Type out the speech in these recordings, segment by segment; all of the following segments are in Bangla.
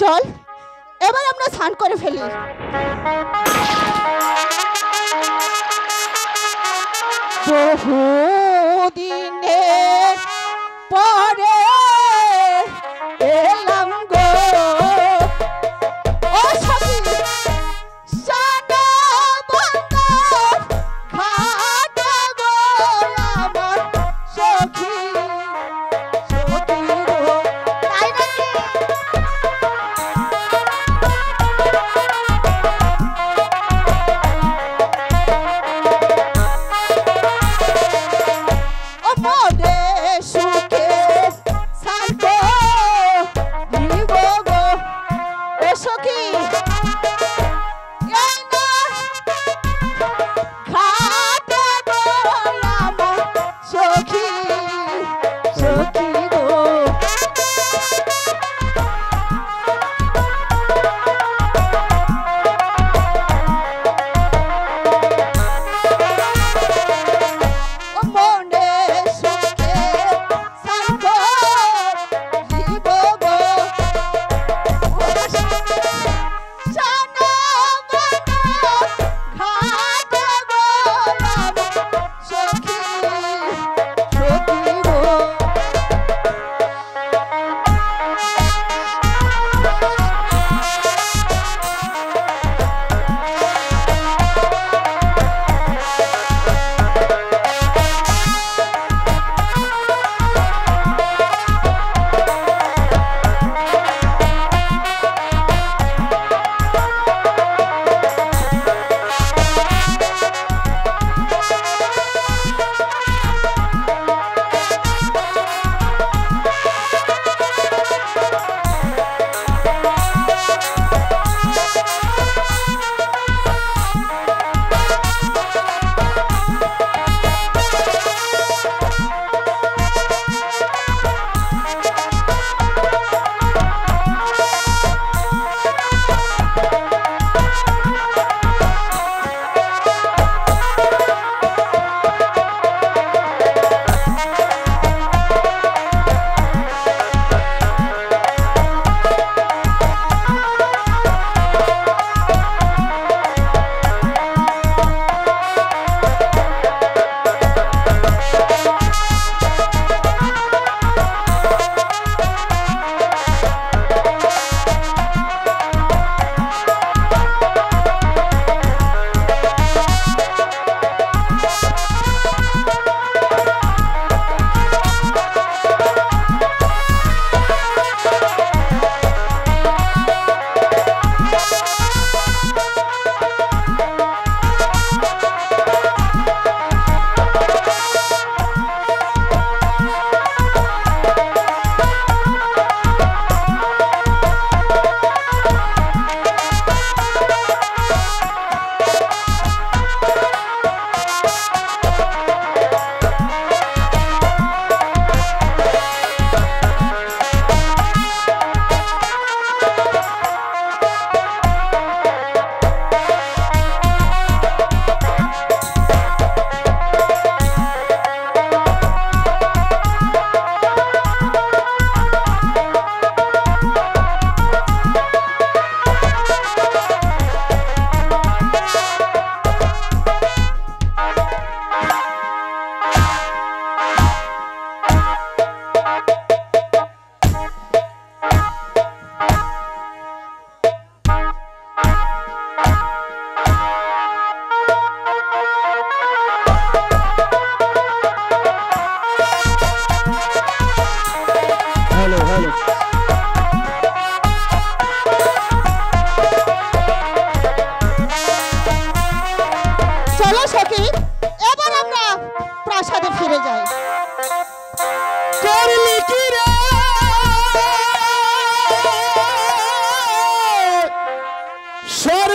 চল এবার আমরা স্নান করে ফেলি। বহুদিনের পরে এলাম গো ও সখী সানা বাংলার ঘাটে গো আমার সখী সখী গো তাই নাকি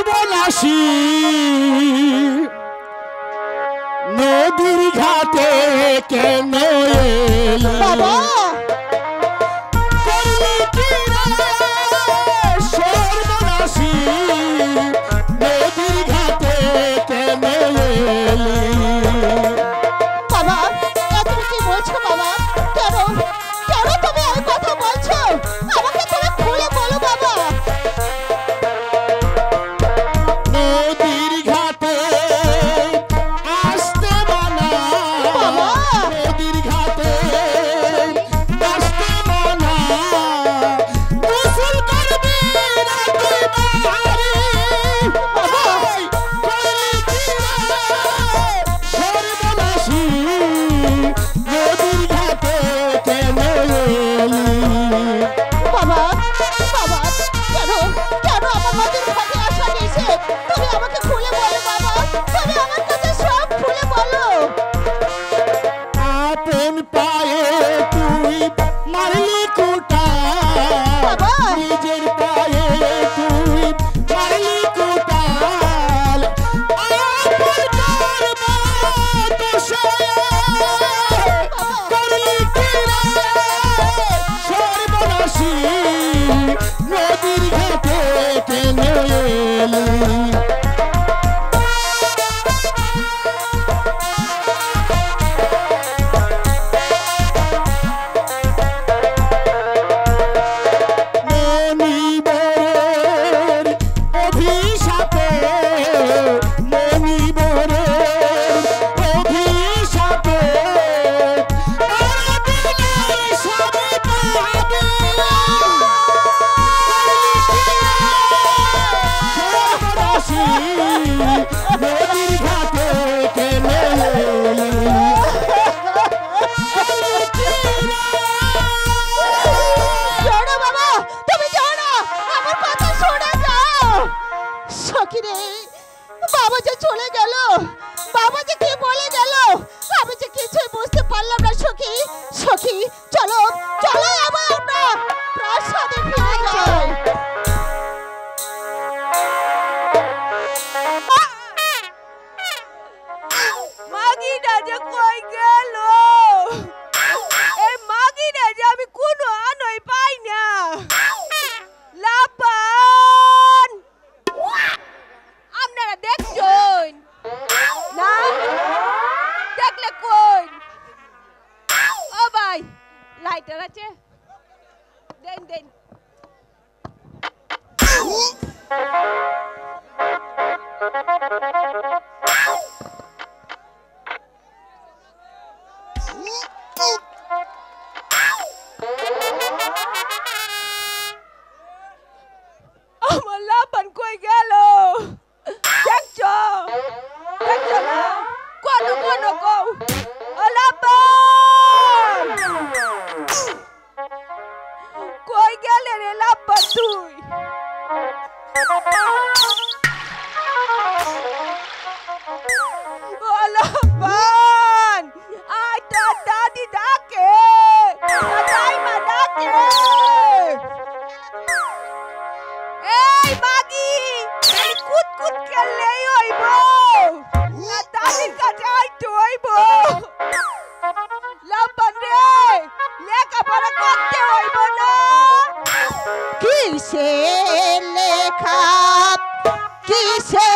সর্বনাশী নদীর ঘাটে কেন এলি বাবা করলি কি রে সর্বনাশী নদীর ঘাটে কেন এলি বাবা তুমি কি বলছো বাবা কেন কেন তুমি এই কথা বলছো আমাকে তুমি খুলে বলো বাবা নদীর ঘাটে আসতে মানা বাবা নদীর ঘাটে আসতে মানা গোসল করবি না তুই বাহারি বাবা করলি কি রে সর্বনাশী নদীর ঘাটে কেন এলি বাবা বাবা কেন কেন আমার নদীর ঘাটে আসা নিষেধ তুমি আমাকে খুলে বলো বাবা তুমি আমার কাছে সব খুলে বলো আপন পায়ে তুই মারলি কুটা বাবা নিজের পায়ে তুই মারলি কুটাল আপন করব দোষে করলি কি রে সর্বনাশী নদীর ঘাটে কেন এলি মনিবরের অভিশাপে মনিবরের অভিশাপে পরদিনের স্বামী পাবে সর্বনাশী নদীর ঘাটে কেন এলি শোনো বাবা তুমি যাও না আমার কথা শুনে যাও সখী রে বাবা যে চলে গেল বাবা যে কি বলে গেল আমি যে কিছুই বুঝতে পারলাম না সখী সখী চলো চলো আবার আমরা প্রাসাদে ফিরে যাই মাগিটা যে কই গেল এই মাগিটা যে আমি কোনো আনই পাই না লাপান আপনারা দেখছেন না দেখলে কই ও ভাই লাইটার আছে দেন দেন আমার লাপান কই গেল দেখছো দেখছো না কোন কোন কও ও লাপান কই গেলে রে লাপান তুই ও লাপান আই তোর দাদি ডাকে দাইমা ডাকে এই মাগি এই কুত কুত খেললেই হইব না দাদির কাছে আইতে হইব লাপান রে লেখাপড়া করতে হইব না কিসে লেখা কিসে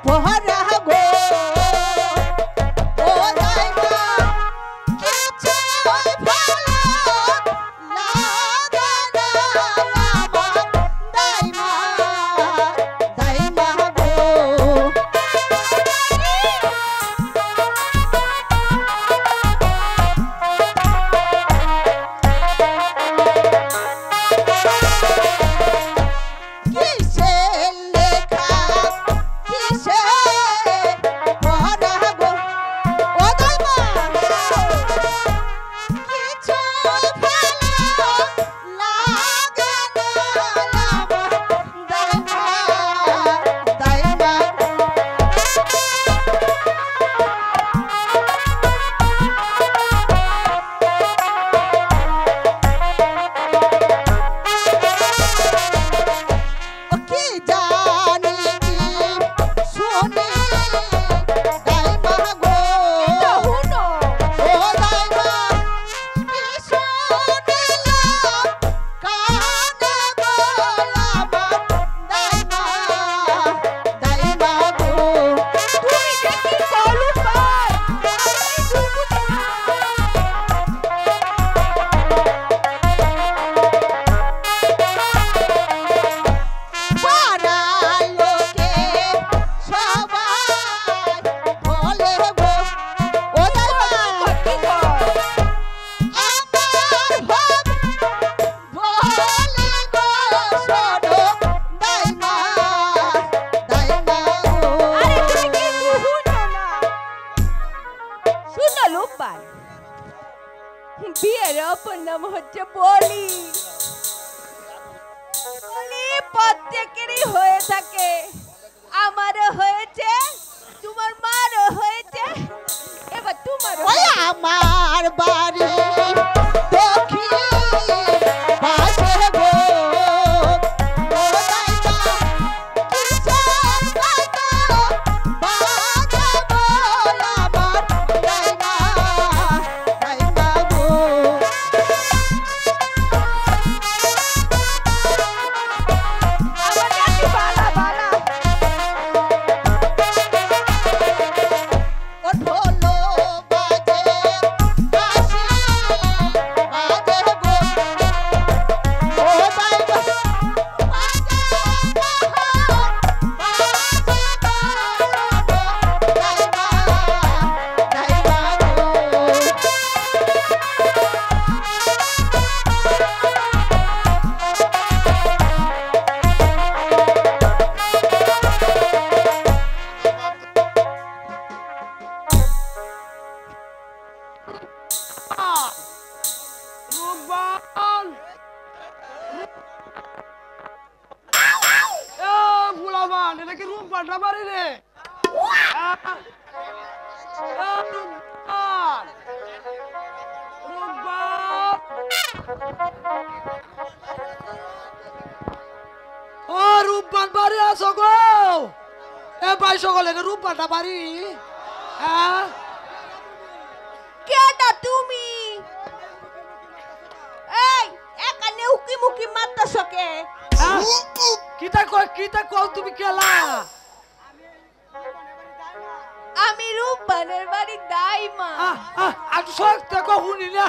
পড়া গো ও দাইমা কিছে ওই ভালো লাগা না আমার দাইমা দাইমা গো কিসে লেখা প্রত্যেকেরই হয়ে থাকে, আমারও হয়েছে, তোমার মারও হয়েছে, এবার তোমারও ওই হবে। আমার বাড়ি দক্ষিণ পাশে গো ও দাইমা কিসের কথা বাজাবো আমার দাইমা দাইমা গো আমার কাছে বালা বালা ও ঢোলো বাজে বাঁশি বাজে গো ও দাইমা বাজে দাইমা গো রূপবান বুলাবান এটা কি রূপবান না বাড়ি রে রূপবান রূপবান ও রূপবান বাড়ি আছো গো এ ভাই সকলে রূপবানটা বাড়ি হ্যাঁ কেডা তুমি? এই এখানে উকি মুকি মারতাছ কে? কিতা কও তুমি কেলা আমি রূপবানের বাড়ি দাইমা। আজ সত্যি কহুনি না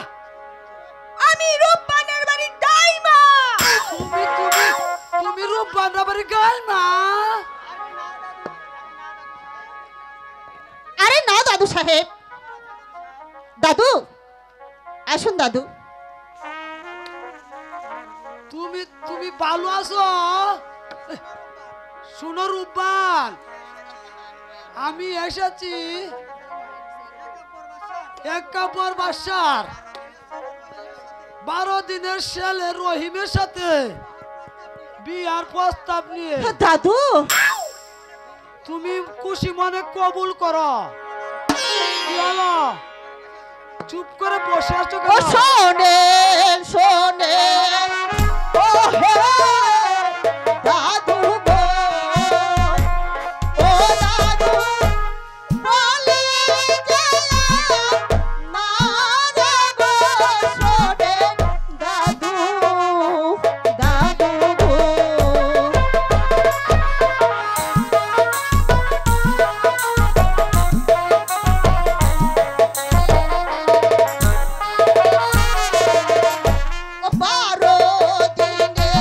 আমি রূপবানের বাড়ি দাইমা। তুমি তুমি তুমি রূপবান বাড়ি গাই মা আরে না দাদু সাহেব দাদু আসুন দাদু তুমি তুমি ভালো আছো শুনো রূপবান আমি এসেছি এক কাপড় বাসার 12 দিনের ছেলে রহিমের সাথে বিয়ার প্রস্তাব নিয়ে দাদু তুমি খুশি মনে কবুল করো কি হলো? চুপ করে বসে আছো ও কেন? শোনেন শোনেন ও হে দাদু গো ও দাদু বলে গেলাম না রে গো শোনেন দাদু দাদু গো ও 12 দিনে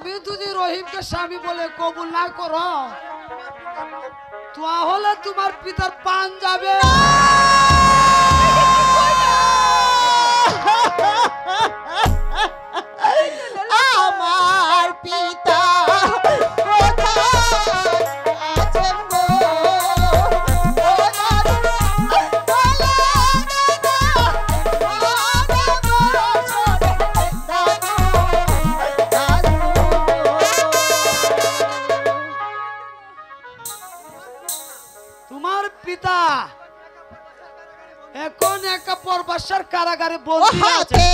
আমি যদি রহিমকে স্বামী বলে কবুল না করো তাহলে তোমার পিতার পান যাবে। আমার পিতা তোমার পিতা এখন একটা পরবাসার কারাগারে বন্দী আছে।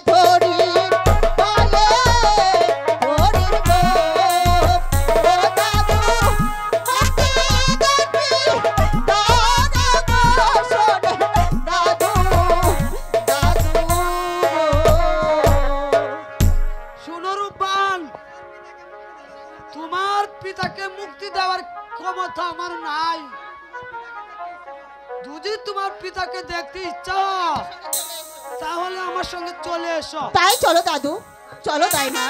ধরি শুনো রূপবান, তোমার পিতাকে মুক্তি দেওয়ার ক্ষমতা আমার নাই। যদি তোমার পিতাকে দেখতে ইচ্ছা হয়, তাহলে আমার সঙ্গে চলে এসো। তাই চলো দাদু, চলো তাই না।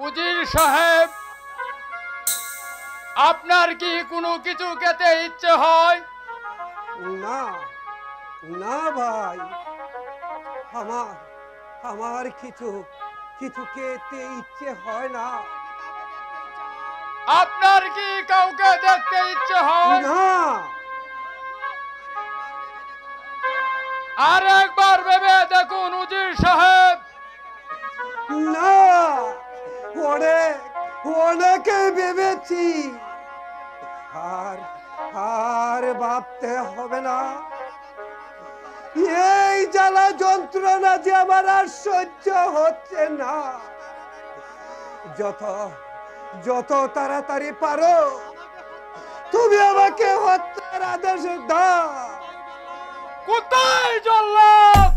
উজির সাহেব, আপনার কি কোনো কিছু খেতে ইচ্ছে হয়? না না ভাই, আমার আমার কিছু কিছু খেতে ইচ্ছে হয় না। আপনার কি কাউকে দেখতে ইচ্ছে হয়? না আর একবার ভেবে দেখুন উজির সাহেব। না, অনেক অনেকে ভেবেছি, আর আর ভাবতে হবে না। এই জ্বালা যন্ত্রণা যে আমার আর সহ্য হচ্ছে না। যত যত তাড়াতাড়ি পারো তুমি আমাকে হত্যার আদেশ দাও। কোথায় জল্লাদ?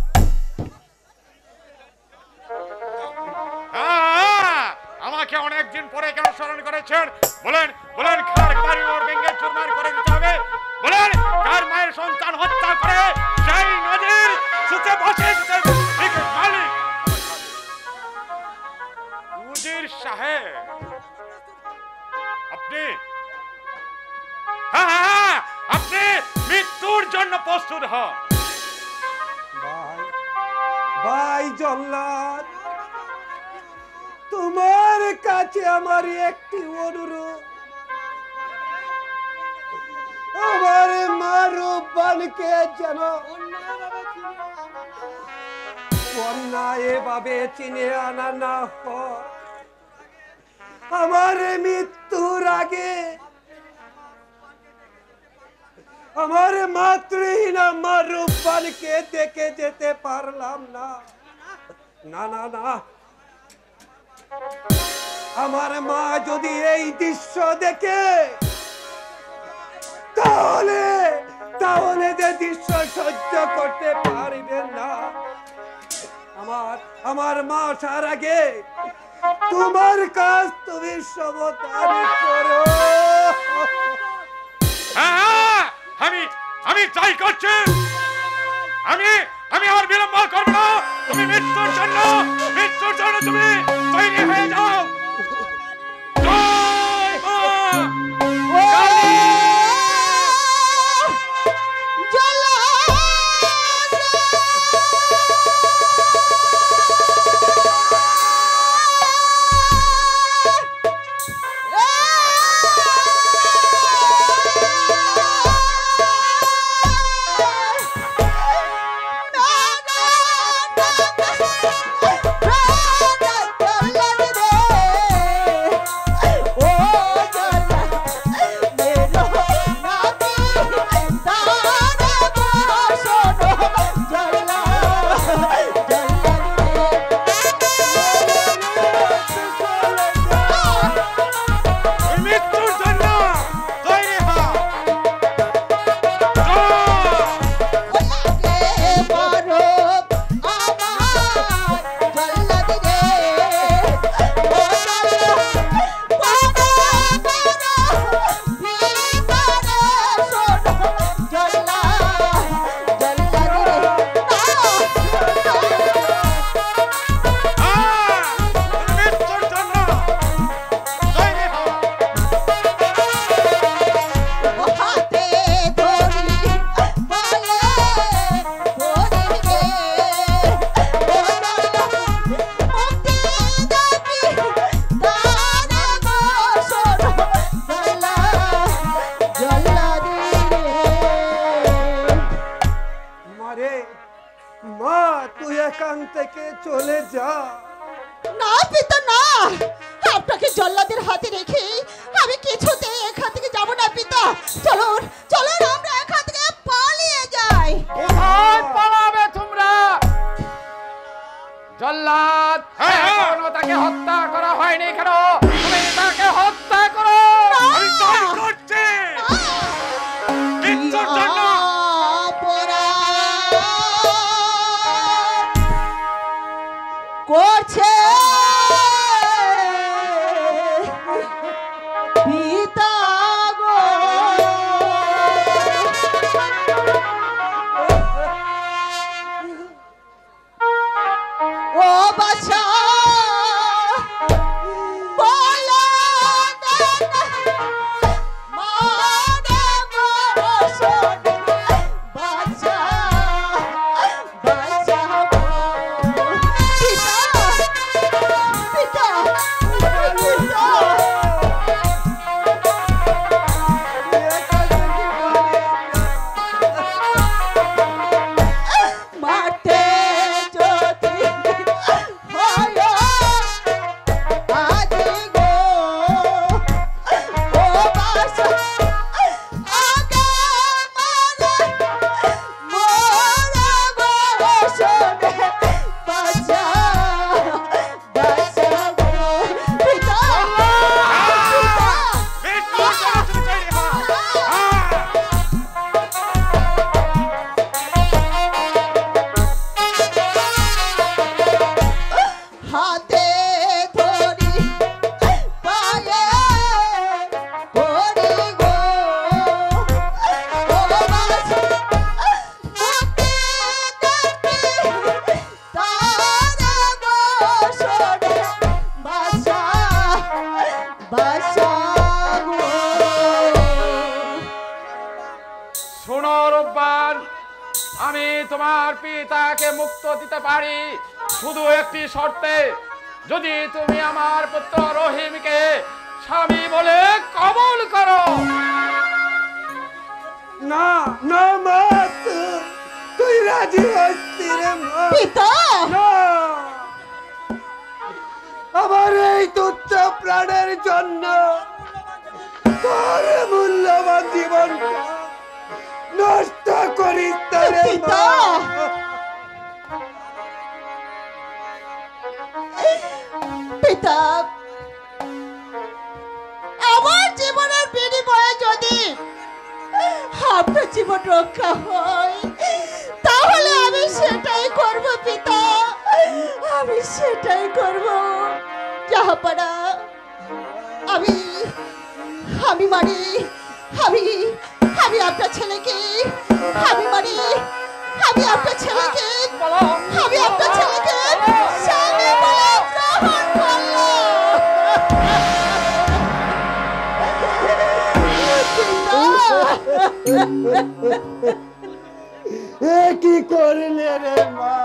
আমাকে অনেকদিন পরে কেন স্মরণ করেছেন? বলেন বলেন, কার বাড়ি ওর ভেঙে চুরমার করে দিতে হবে? বলেন, কার মায়ের সন্তান হত্যা করে সেই নদীর সুচে বসে মালিক? উজির সাহেব, আপনি হ্যাঁ, আপনি মৃত্যুর জন্য প্রস্তুত হন। ভাই ভাই জল্লাদ, তোমার কাছে আমার একটি অনুরোধ। আমার মা রূপবানকে যেন অন্যায়ভাবে চিনে আনা না হয়। আমার মৃত্যুর আগে আমার মাতৃহীনা মা রূপবানকে দেখে যেতে পারলাম না। না না না, আমার মা যদি এই দৃশ্য দেখে তাহলে তাহলে যে দৃশ্য সহ্য করতে পারবে না। আমার মা আসার আগে তোমার কাজ তুমি সমাধান করো। আমি চাই করছি, আমি আর বিলম্ব করব না। তুমি মৃত্যুর জন্য তুমি তৈরি হয়ে যাও। মা তুই এখান থেকে চলে যা। না পিতা না, আপনাকে জল্লাদের হাতে রেখে আমি কিছুতেই এখান থেকে যাব না পিতা। চলুন চলুন আমরা এখান থেকে পালিয়ে যাই। কোথায় পালাবে তোমরা? জল্লাদ এখনো তাকে হত্যা করা হয়নি কেন? তুমি তাকে হত্যা করো। আমি তাই করছি। কিচ্ছুর জন্য করছে পিতা গো। ও বাছা বলো মানা গো শোনে বাছা বাছা গো। পিতা পিতা পিতা মাঠে যদি হয় আজি গো ও বাসা আগে মারে মোরা গো শোনে বাসা বাসা গো। পিতা পিতা বেশ করে তুমি চাইলে হাতে ধরি পায়ে ধরি গো ও বাসা মুক্তি দেখি তারা গো শোনে বাসা বাসা গো। শোনো রূপবান, আমি তোমার পিতাকে মুক্ত দিতে পারি শুধু একটি শর্তে। যদি তুমি আমার পুত্র রহিমকে স্বামী বলে কবুল করো। না না মা তুই রাজি হচ্ছি রে মা। পিতা না আমার এই তুচ্ছ প্রাণের জন্য তোর মূল্যবান জীবনটা নষ্ট করিস না রে পিতা মা। পিতা আমার জীবনের বিনিময়ে যদি আপনার জীবন রক্ষা হয় তাহলে আমি সেটাই করব পিতা, আমি সেটাই করব। জাহাপানা আমি আমি মানি আমি আমি আপনার ছেলেকে আমি মানি আমি আপনার ছেলেকে আমি আপনার ছেলেকে স্বামী বলে গ্রহণ করলাম। এ কি করলে রে মা?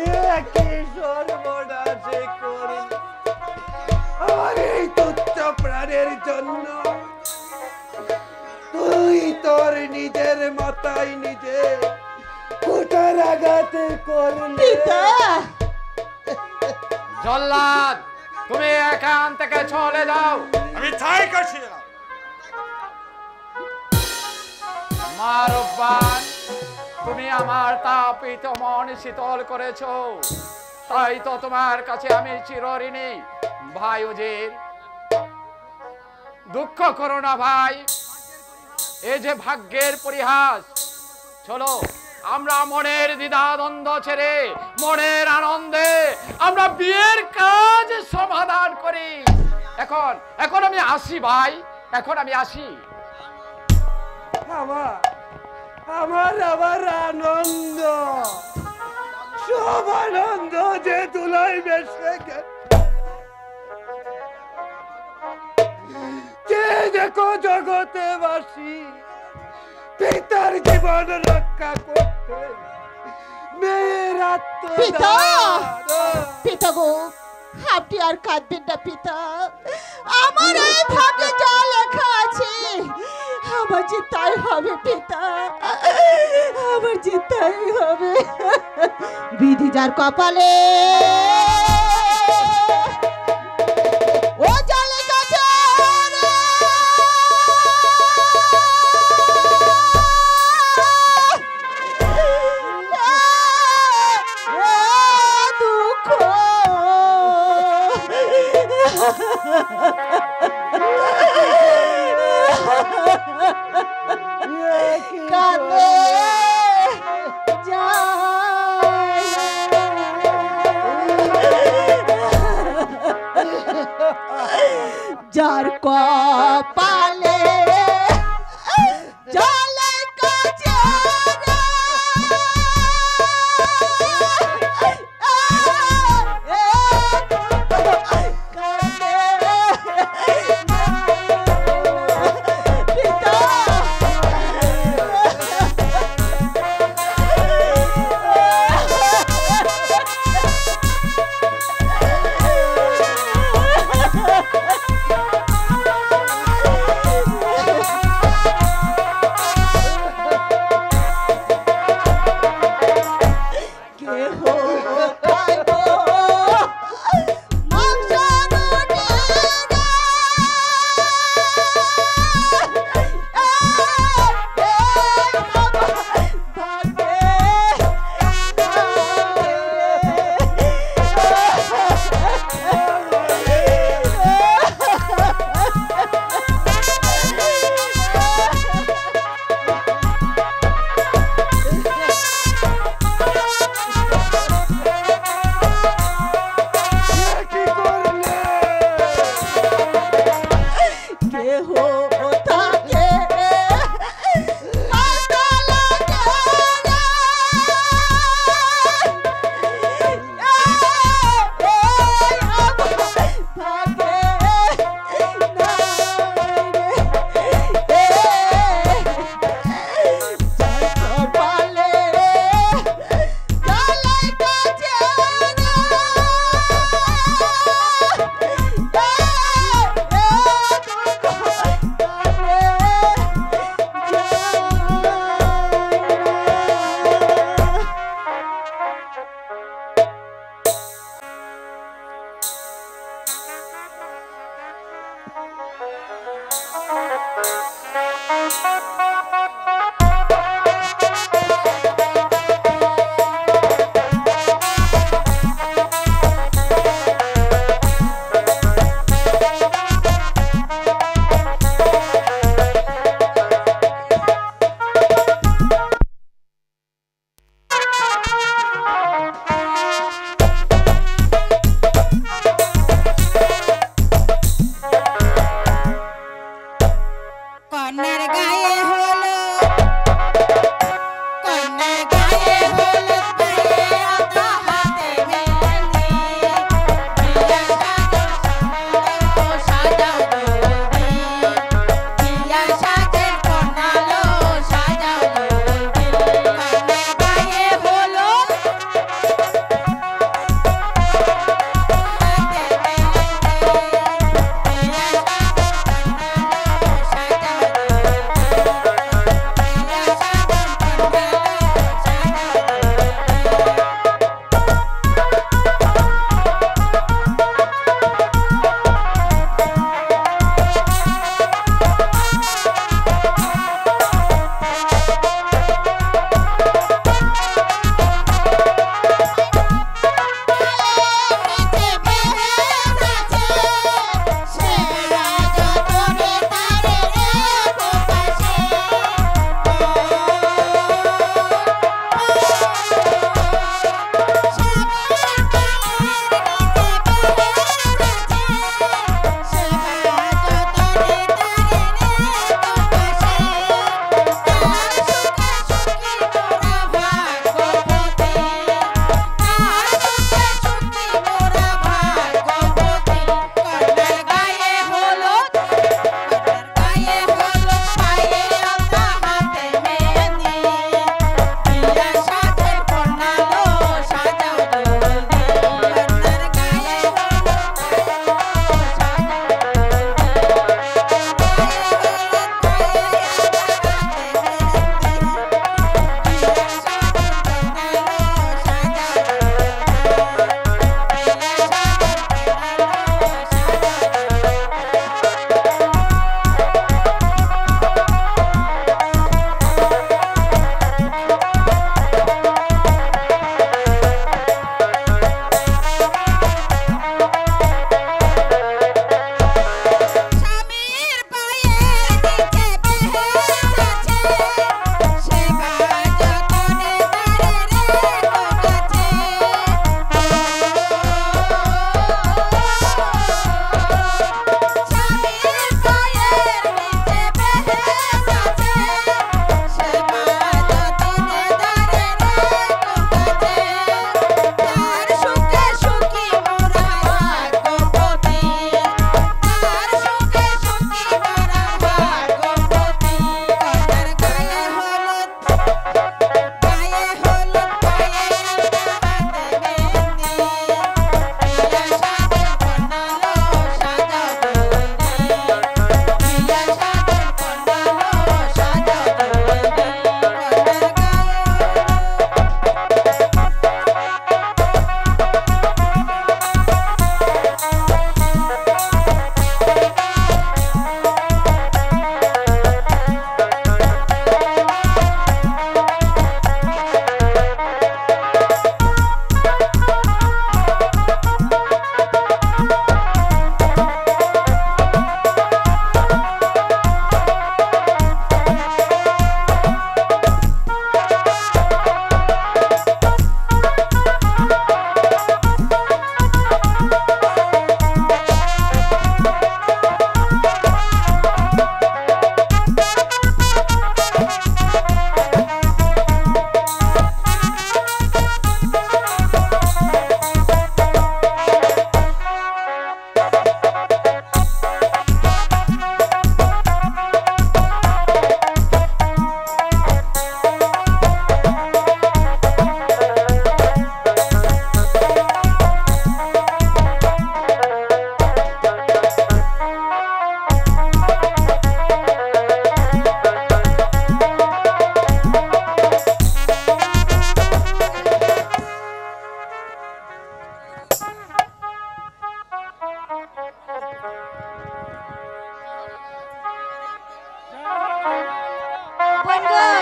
এ কি সর্বনাশে করলি আমার এই তুচ্ছ প্রাণের জন্য? তুই তোর নিজের মাথায় নিজে কোটার আঘাতে করলি। পিতা জল্লাদ তুমি এখান থেকে চলে যাও। আমি তাই করছি। মা রূপবান, তুমি আমার তাপিত মন শীতল করেছো, তাই তো তোমার কাছে আমি চিরঋণী। ভাই উজির, দুঃখ করো না ভাই, এই যে ভাগ্যের পরিহাস। চলো আমরা মনের দ্বিধাদ্বন্দ্ব ছেড়ে মনের আনন্দে আমরা বিয়ের কাজ সমাধান করি। এখন এখন আমি আসি ভাই, এখন আমি আসি। আমার আমার আবার আনন্দ, সব আনন্দ যে তুলাই বেসে গেল। যে দেখো জগতে বাসি পিতার জীবন রক্ষা করতে মেয়ের পিতা! আত্মদান। পিতা গো আপনি আর কাঁদবেন না পিতা, আমার এই ভাগ্যে যা লেখা আছে আমার যে তাই হবে পিতা, আমার যেতেই হবে। বিধি যার কপালে ও জলে গেছে রে। দুঃখ কাঁদে যার কপালে জলে কাছে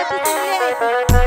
কিছু নিয়ে